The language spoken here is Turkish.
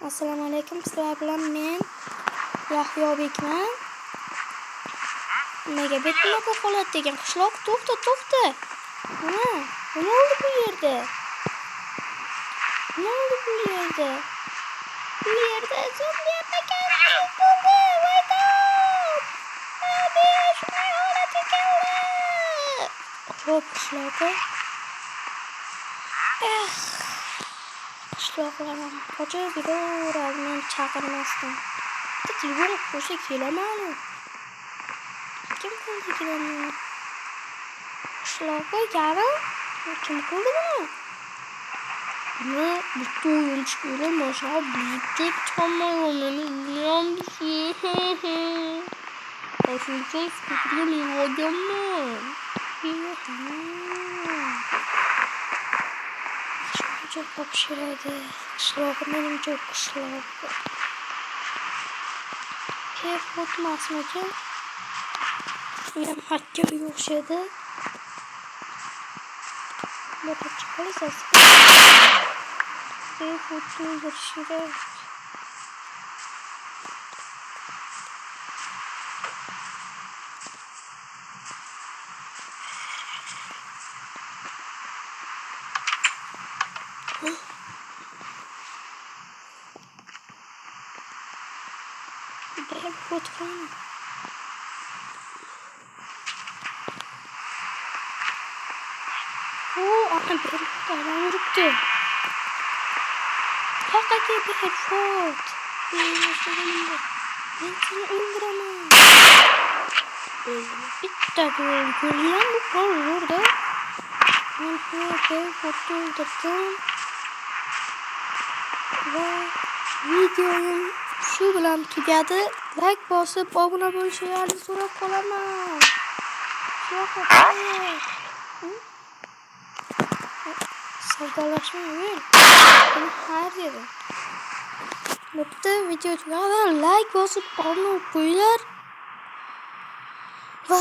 Assalomu alaykum. Sizlar bilan men Yahyobekman. Nimaga bitmadi holat degan qishloq? To'xta. Nima oldu bu yerda? Nima oldu bu yerda? Bu yerda zombi apokalipsis bo'ldi. Wake up! Abi, shunday holat ekanlar. Xo'p, qishloqqa. Qishloqlardan qochib yuraveradi, men chaqirmasdan. Telefon qo'shsa kelaman. Kim qildi kelamani? Qishloqqa yarim kim qildi buni? Buni bitta o'yinchi bilan mashaq bitta tomonini uyam Aslında sıkıntı olmaganman. Çok pişiradi. Qishloq mening çok qishloq. Keyf o'tmasmikan? Uyam hakkaga o'xshadi. Bota chiqolasiz. Keyf o'ttirishida. Dayak fotoğrafı. Aha bir fotoğrafı vurdu. Hakikaten bir headshot. Ben seni öldüremem. Bitti böyle görüyor musun? Orada. Ben böyle foto öldürdüm. Ve videoyum şu bilan tugadi. Like bosib obuna bo'lishingizni so'rab qolaman. Savdolashmayver. Buni har yeri. Bitta video tugadi. Like bosib obuna qo'yinglar. Va